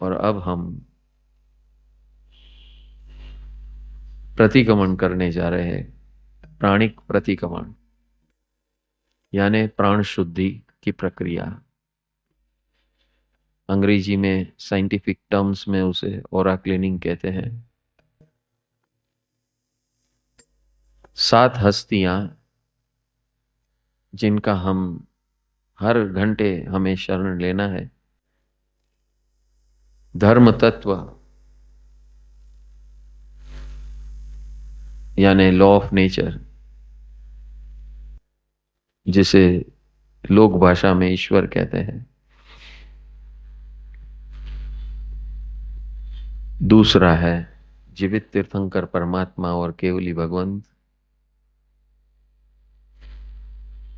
और अब हम प्रतिक्रमण करने जा रहे हैं, प्राणिक प्रतिक्रमण, यानी प्राण शुद्धि की प्रक्रिया। अंग्रेजी में साइंटिफिक टर्म्स में उसे ओरा क्लीनिंग कहते हैं। 7 हस्तियां जिनका हम हर घंटे हमें शरण लेना है। धर्म तत्व यानी लॉ ऑफ नेचर, जिसे लोक भाषा में ईश्वर कहते हैं। दूसरा है जीवित तीर्थंकर परमात्मा और केवली भगवंत।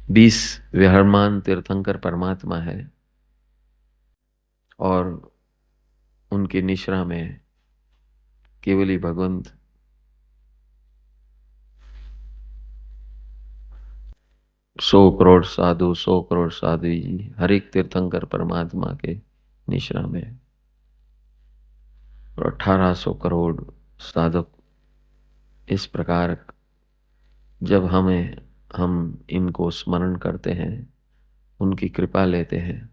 20 विहरमान तीर्थंकर परमात्मा है और उनकी निश्रा में केवली भगवंत। 100 करोड़ साधु, 100 करोड़ साधु जी हर एक तीर्थंकर परमात्मा के निश्रा में, और 1800 करोड़ साधक। इस प्रकार जब हम इनको स्मरण करते हैं, उनकी कृपा लेते हैं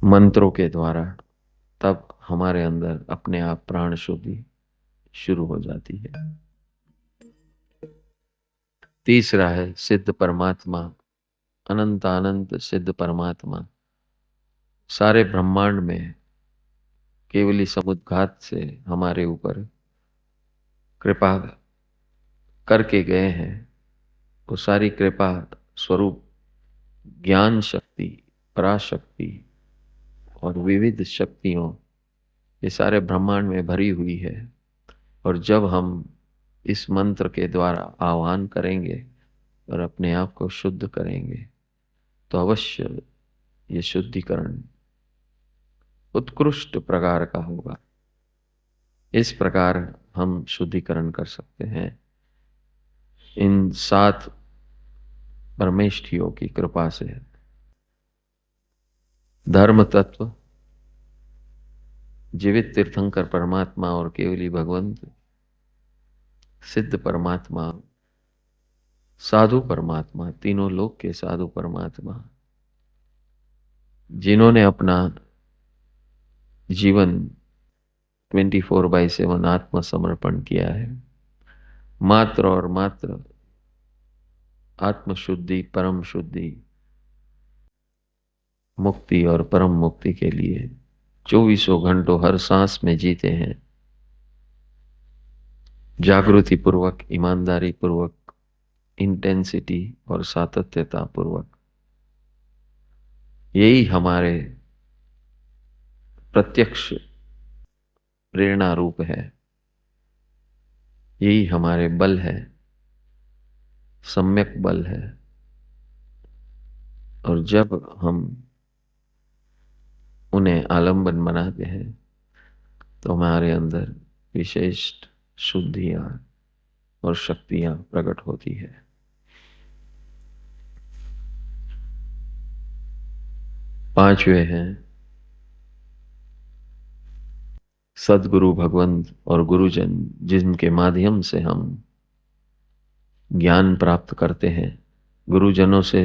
मंत्रों के द्वारा, तब हमारे अंदर अपने आप प्राण शुद्धि शुरू हो जाती है। तीसरा है सिद्ध परमात्मा, अनंत अनंत सिद्ध परमात्मा। सारे ब्रह्मांड में केवली समुद्घात से हमारे ऊपर कृपा करके गए हैं। वो सारी कृपा स्वरूप ज्ञान शक्ति, पराशक्ति और विविध शक्तियों ये सारे ब्रह्मांड में भरी हुई है। और जब हम इस मंत्र के द्वारा आह्वान करेंगे और अपने आप को शुद्ध करेंगे, तो अवश्य ये शुद्धिकरण उत्कृष्ट प्रकार का होगा। इस प्रकार हम शुद्धिकरण कर सकते हैं इन 7 परमेष्ठियों की कृपा से। धर्म तत्व, जीवित तीर्थंकर परमात्मा और केवली भगवंत, सिद्ध परमात्मा, साधु परमात्मा, तीनों लोक के साधु परमात्मा, जिन्होंने अपना जीवन 24/7 आत्मसमर्पण किया है, मात्र और मात्र आत्मशुद्धि, परम शुद्धि, मुक्ति और परम मुक्ति के लिए 24 घंटों हर सांस में जीते हैं, जागृति पूर्वक, ईमानदारी पूर्वक, इंटेंसिटी और सातत्यता पूर्वक। यही हमारे प्रत्यक्ष प्रेरणा रूप है, यही हमारे बल है, सम्यक बल है। और जब हम उन्हें आलंबन बनाते हैं तो हमारे अंदर विशेष शुद्धियां और शक्तियां प्रकट होती है। पांचवे हैं सदगुरु भगवंत और गुरुजन, जिनके माध्यम से हम ज्ञान प्राप्त करते हैं। गुरुजनों से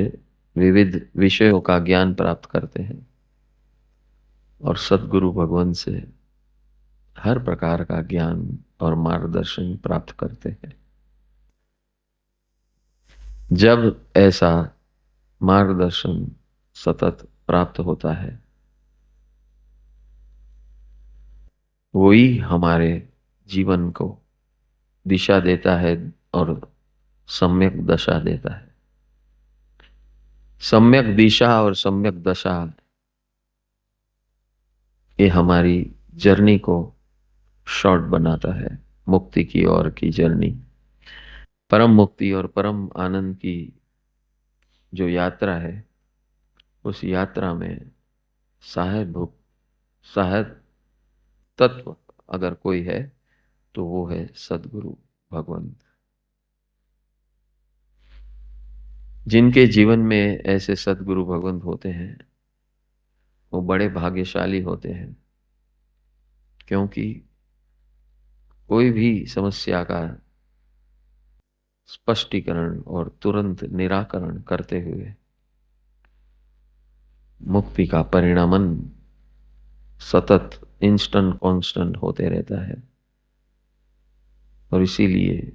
विविध विषयों का ज्ञान प्राप्त करते हैं और सदगुरु भगवंत से हर प्रकार का ज्ञान और मार्गदर्शन प्राप्त करते हैं। जब ऐसा मार्गदर्शन सतत प्राप्त होता है, वही हमारे जीवन को दिशा देता है और सम्यक दशा देता है। सम्यक दिशा और सम्यक दशा ये हमारी जर्नी को शॉर्ट बनाता है, मुक्ति की ओर की जर्नी, परम मुक्ति और परम आनंद की जो यात्रा है, उस यात्रा में सहायक तत्व अगर कोई है तो वो है सदगुरु भगवंत। जिनके जीवन में ऐसे सदगुरु भगवंत होते हैं, वो बड़े भाग्यशाली होते हैं, क्योंकि कोई भी समस्या का स्पष्टीकरण और तुरंत निराकरण करते हुए मुक्ति का परिणामन सतत इंस्टेंट कांस्टेंट होते रहता है। और इसीलिए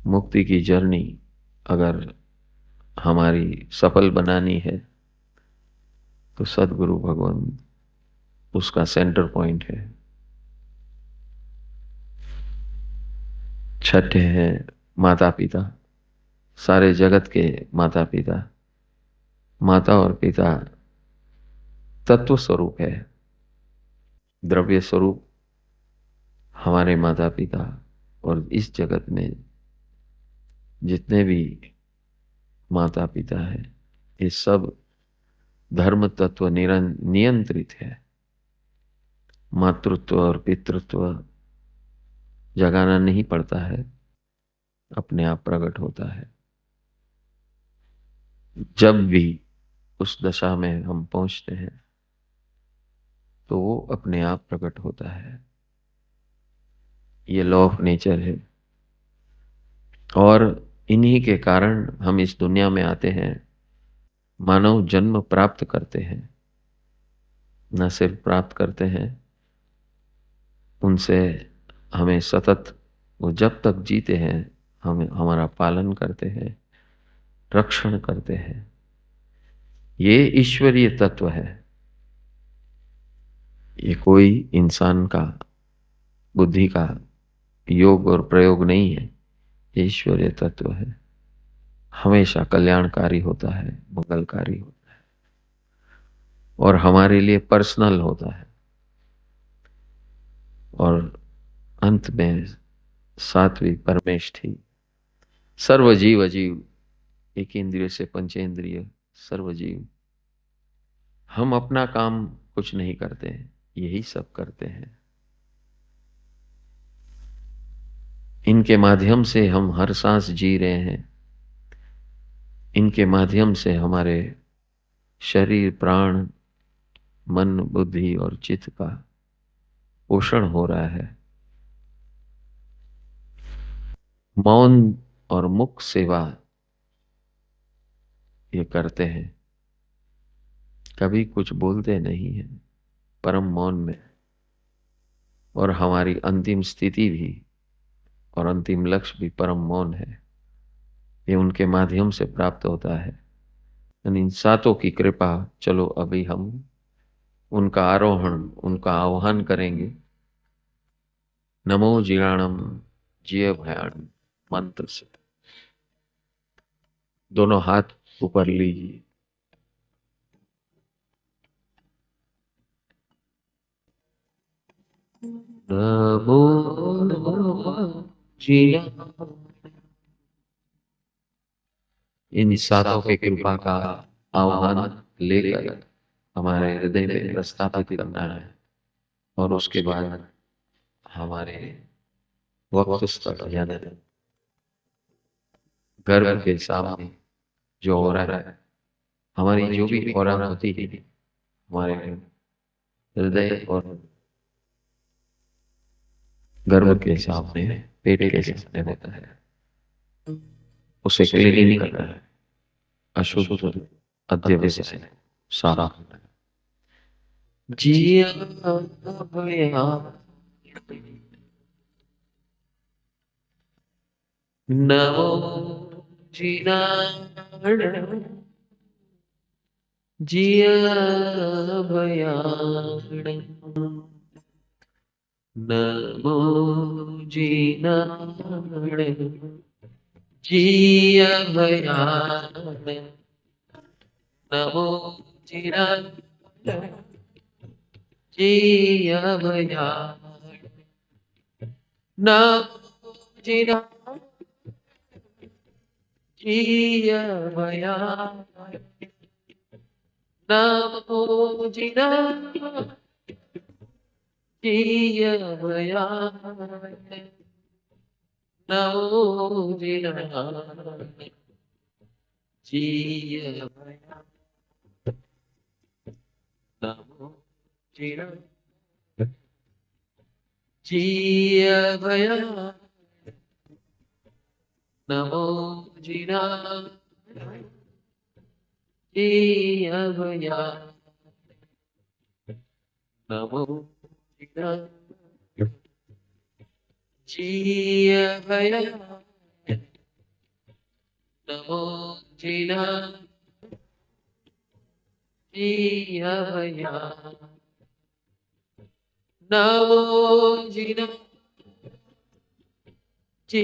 मुक्ति की जर्नी अगर हमारी सफल बनानी है तो सदगुरु भगवान उसका सेंटर पॉइंट है। छठे हैं माता पिता, सारे जगत के माता पिता। माता और पिता तत्व स्वरूप है, द्रव्य स्वरूप हमारे माता पिता। और इस जगत में जितने भी माता पिता हैं, ये सब धर्म तत्व नियंत्रित है। मातृत्व और पितृत्व जगाना नहीं पड़ता है, अपने आप प्रकट होता है। जब भी उस दशा में हम पहुंचते हैं तो वो अपने आप प्रकट होता है। ये लॉ ऑफ नेचर है। और इन्हीं के कारण हम इस दुनिया में आते हैं, मानव जन्म प्राप्त करते हैं। न सिर्फ प्राप्त करते हैं, उनसे हमें सतत वो जब तक जीते हैं हम हमारा पालन करते हैं, रक्षण करते हैं। ये ईश्वरीय तत्व है। ये कोई इंसान का बुद्धि का योग और प्रयोग नहीं है, ये ईश्वरीय तत्व है। हमेशा कल्याणकारी होता है, मंगलकारी होता है और हमारे लिए पर्सनल होता है। और अंत में सातवीं परमेष्ठी, सर्वजीव अजीव, एक इंद्रिय से पंचेंद्रिय सर्वजीव। हम अपना काम कुछ नहीं करते हैं, यही सब करते हैं। इनके माध्यम से हम हर सांस जी रहे हैं। इनके माध्यम से हमारे शरीर, प्राण, मन, बुद्धि और चित्त का पोषण हो रहा है। मौन और मुख सेवा ये करते हैं, कभी कुछ बोलते नहीं हैं, परम मौन में। और हमारी अंतिम स्थिति भी और अंतिम लक्ष्य भी परम मौन है। ये उनके माध्यम से प्राप्त होता है। इन सातों की कृपा। चलो अभी हम उनका आरोहण, उनका आह्वान करेंगे। नमो जीराणम जिय भयाणम मंत्र से दोनों हाथ ऊपर लीजिए। नमो जीराणम। इन सातों की कृपा का आह्वान लेकर हमारे हृदय में प्रस्थापित करना है। और उसके बाद हमारे वक्ष स्थल यानी गर्भ के सामने जो हो रहा है, हमारी जो भी ऑरा होती है, हमारे हृदय और गर्भ के सामने, पेट के सामने होता है, उसे क्लीनिंग करना है, अशुद्ध अध्यवसाय से सारा करना है। जिया भया नमो जीराणम जिया भयाणम नमो जीराणम जिया भयाणम नमो जीराणम जिया भयाणम नमो जीराणम जिया भयाणम नमो जीराणम जिया भयाणम नमो जीराणम जिया भयाणम। जीना जी अभया नमो जीना जी अभया नमो जीना जी अभया नमो जीना जी अभया नमो जीना जी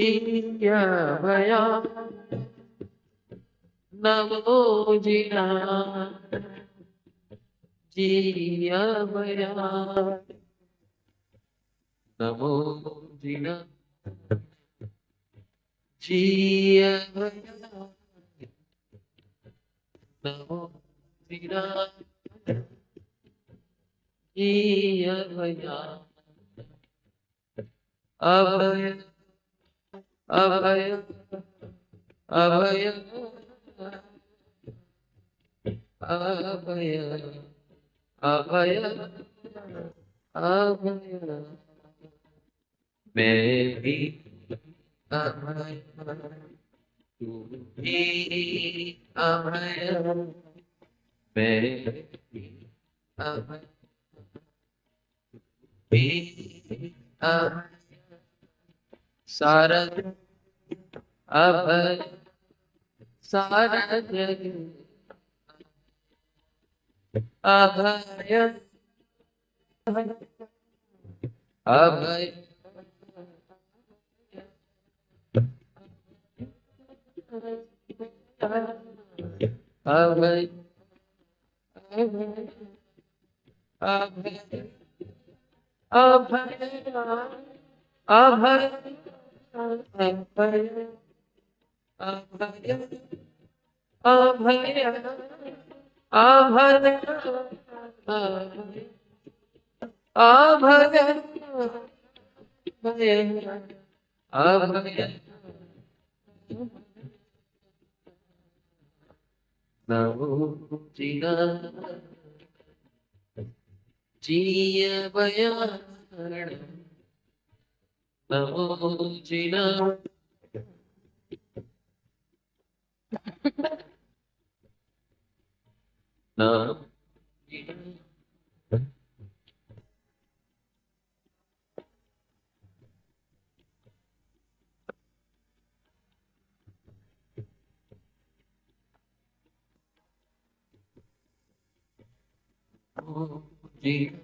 अभया नमो जीना जी अभया नमो जीना जी अभया नमो जीना जी अभया अभय अभय अभय अभय अभय अभय मैं भी अभय तू भी अभय मैं भी अभय भी अभय सारा अभय सारा जग अभय अभय अभय अभय अभय अभय अभय अभय अभय अभय अभय अभय नमो जीना जी अभया नमो जीना नमो जीना जी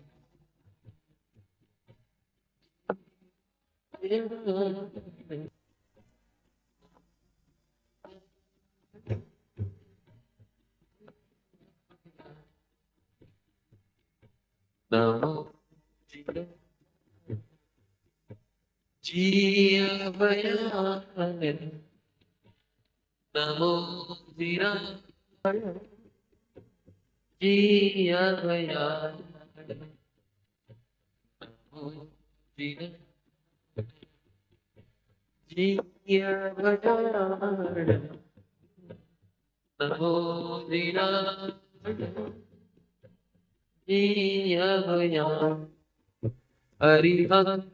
नमो जीना जी अभया नमो जीना जी अभया नमो जीना जी अभया नमो जीना जी अभया हरिहंस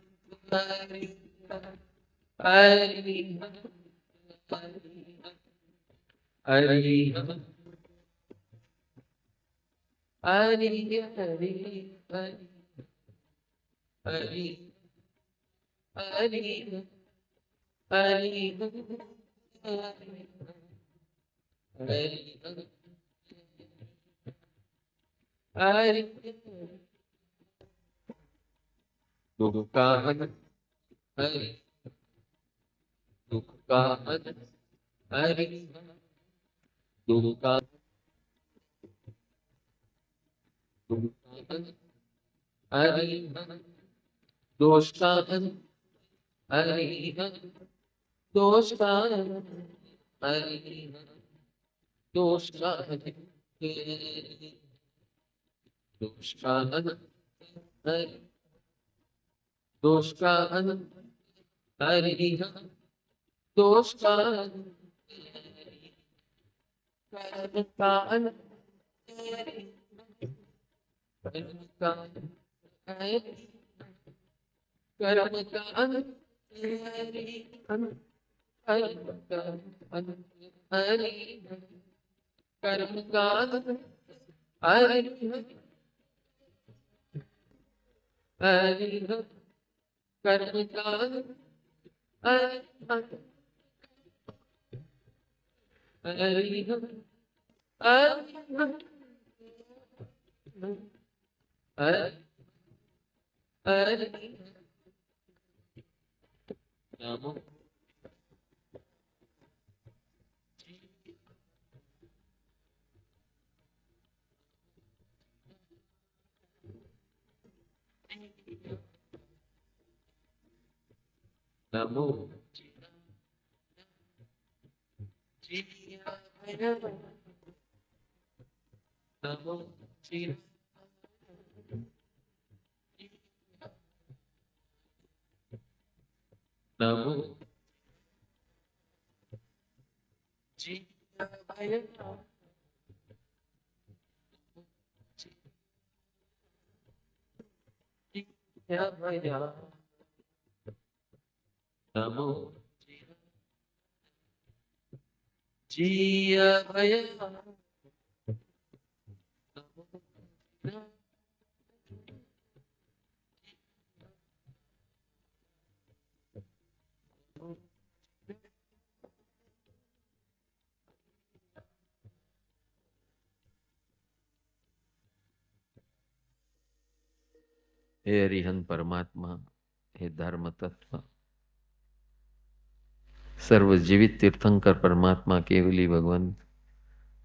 हरिहंस हरिहंस हरि हरि हरि हरि हरि हरि हरि हरि दुख का हरि दुख का हरि दुख का हरि दोष का हरि दोष का हरि दोष का हरि दोष का हरि दोष का हरि दोष का कर्म का हरि कर्म कांड है, कर्म कांड हरि कर्म कांड हरि कर्म कांड हरि हरि कर्म कांड हरि हरि हरि हरि नमो नमो नमो नमो नमो जिया भया हे हरिहन परमात्मा, हे धर्म तत्व, सर्व जीवित तीर्थंकर परमात्मा, केवली भगवंत,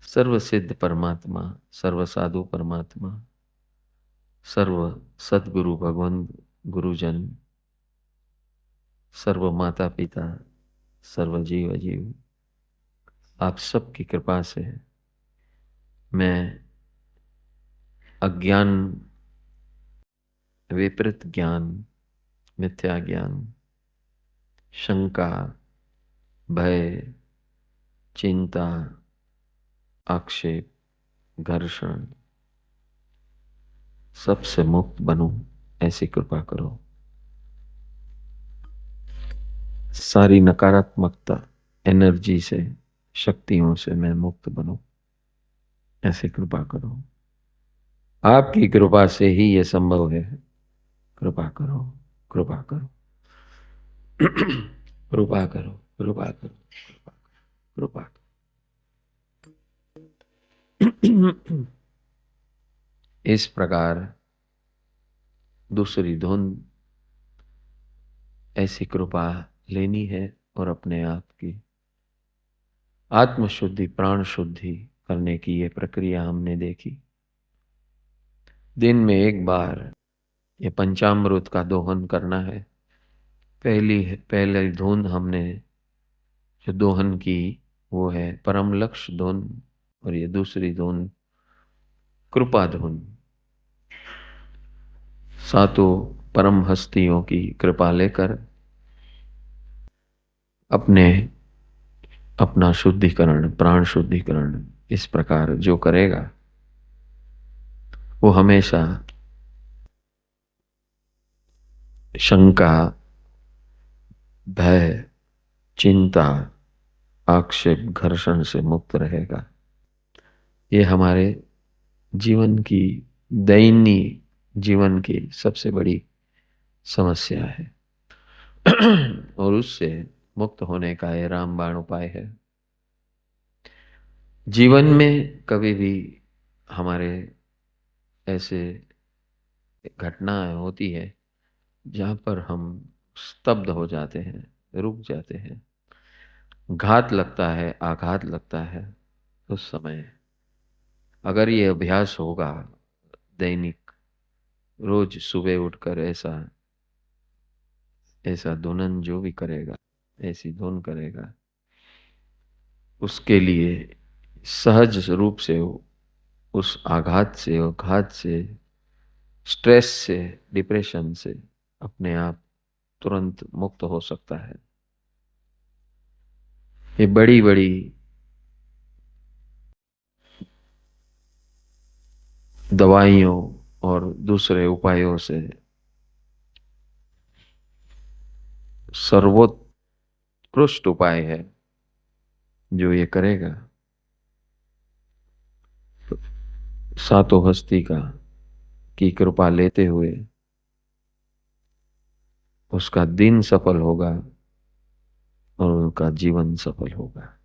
सर्व सिद्ध परमात्मा, सर्व साधु परमात्मा, सर्व सदगुरु भगवंत गुरुजन, सर्व माता पिता, सर्व जीव अजीव, आप सबकी कृपा से मैं अज्ञान, विपरीत ज्ञान, मिथ्या ज्ञान, शंका, भय, चिंता, आक्षेप, घर्षण, सबसे मुक्त बनूं, ऐसी कृपा करो। सारी नकारात्मकता एनर्जी से, शक्तियों से मैं मुक्त बनूं, ऐसी कृपा करो। आपकी कृपा से ही ये संभव है। कृपा करो, कृपा करो, कृपा करो, कृपा करो, कृपा करो। इस प्रकार दूसरी धुन ऐसी कृपा लेनी है और अपने आप की आत्मशुद्धि, प्राण शुद्धि करने की ये प्रक्रिया हमने देखी। दिन में एक बार ये पंचामृत का दोहन करना है। पहले धुन हमने जो दोहन की वो है परम लक्ष्य धुन, और ये दूसरी धुन कृपा धुन। सातों परम हस्तियों की कृपा लेकर अपना शुद्धिकरण, प्राण शुद्धिकरण इस प्रकार जो करेगा वो हमेशा शंका, भय, चिंता, आक्षेप, घर्षण से मुक्त रहेगा। ये हमारे जीवन की, दैनिक जीवन की सबसे बड़ी समस्या है। और उससे मुक्त होने का ये रामबाण उपाय है। जीवन में कभी भी हमारे ऐसे घटनाएं होती है जहां पर हम स्तब्ध हो जाते हैं, रुक जाते हैं, घात लगता है, आघात लगता है। उस समय अगर ये अभ्यास होगा, दैनिक रोज सुबह उठकर ऐसा ऐसा धुनन जो भी करेगा, ऐसी धुन करेगा, उसके लिए सहज रूप से उस आघात से और घात से, स्ट्रेस से, डिप्रेशन से अपने आप तुरंत मुक्त हो सकता है। ये बड़ी बड़ी दवाइयों और दूसरे उपायों से सर्वोत्कृष्ट उपाय है जो ये करेगा, तो सातों हस्ती का की कृपा लेते हुए उसका दिन सफल होगा और उनका जीवन सफल होगा।